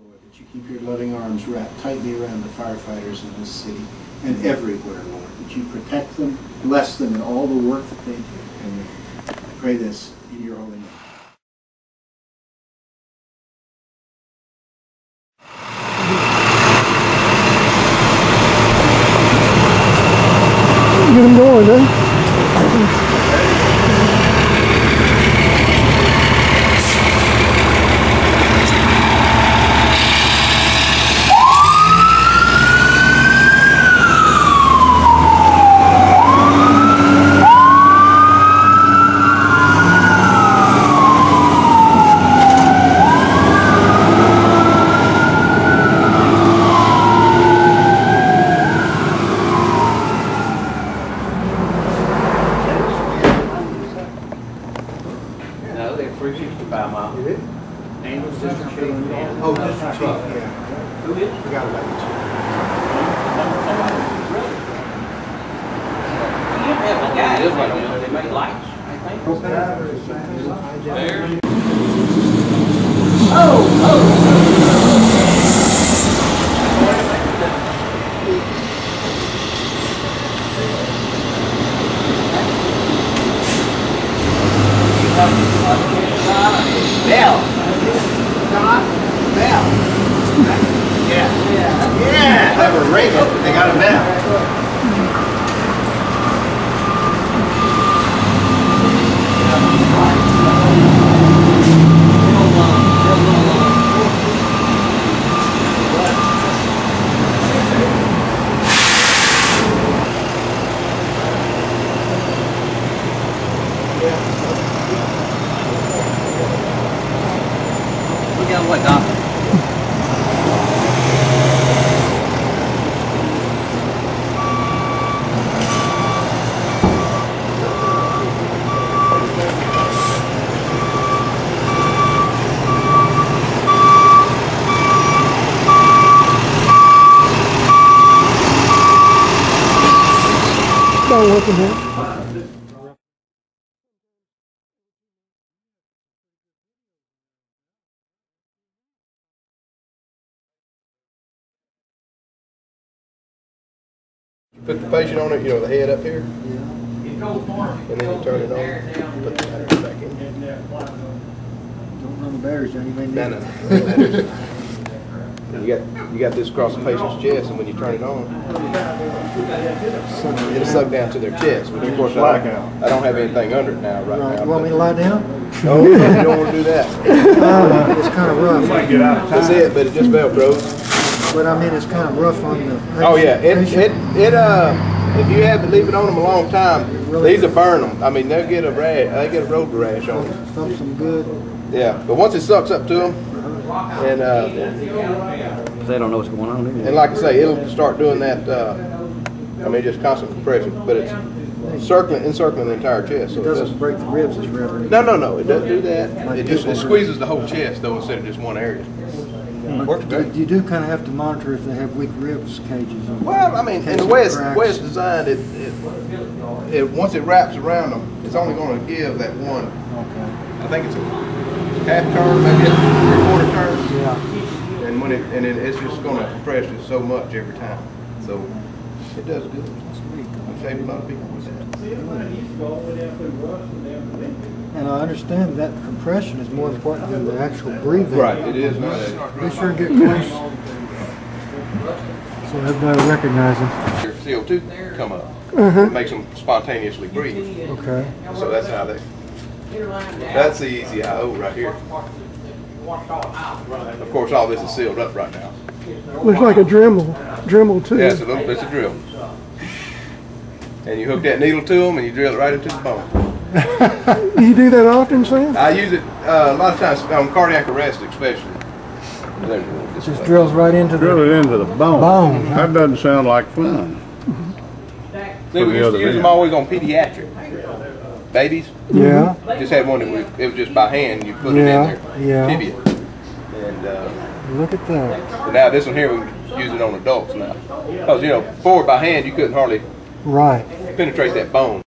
Lord, that you keep your loving arms wrapped tightly around the firefighters in this city and everywhere, Lord, that you protect them, bless them in all the work that they do. And I pray this in your holy name. Get them going, eh? No, they're 365 miles. Is it? Daniel's District Chief. Oh, District Chief, yeah. Who is? Forgot about the chief. Yeah, guy is right now. They make lights, I think. There. Bell. John Bell. Yeah. They were ringing. They got a bell. Look at what, Doc? Not working here. Put the patient on it, you know, the head up here, and then you turn it on, put the batteries back in. Don't run the batteries down, you may need No. And you got this across the patient's chest, and when you turn it on, it'll suck down to their chest. But of course, I don't have anything under it now, right now. You want me to lie down? No, you don't want to do that. It's kind of rough. That's it, but it just Velcros. But I mean, it's kind of rough on the patient. Oh yeah, if you have to leave it on them a long time, these will burn them. I mean, they'll get a rash. They get a road rash on them. Thumps them good. Yeah, but once it sucks up to them, and They don't know what's going on either. and like I say, it'll start doing that. I mean, just constant compression, but it's encircling the entire chest. So It doesn't break the ribs as rubber. No, it doesn't do that. It squeezes the whole chest though, instead of just one area. Works great. You do kind of have to monitor if they have weak ribs cages. Well, I mean, and the way it's designed, it once it wraps around them, it's only going to give that one. Okay. I think it's a half turn, maybe a 3/4 turn. Yeah. And it's just going to compress it so much every time. So it does good. I've saved a lot of people with that. And I understand that compression is more important than the actual breathing. Right, it is. Be sure and get close so everybody will recognize them. Your CO2 come up. It makes them spontaneously breathe. Okay. So that's how that's the easy IO right here. Of course, all this is sealed up right now. Looks like a Dremel too. Yeah, it's a little bit's a drill. And you hook that needle to them and you drill it right into the bone. You do that often, Sam? I use it a lot of times on cardiac arrest especially. Just drills right into Drill the it into the bone. That doesn't sound like fun. See, we used to use them always on pediatric babies. Yeah. Just had one that it was just by hand. You put it in there, tibia. And Look at that. but now this one here we can use it on adults now. Because forward by hand you couldn't hardly Right. penetrate that bone.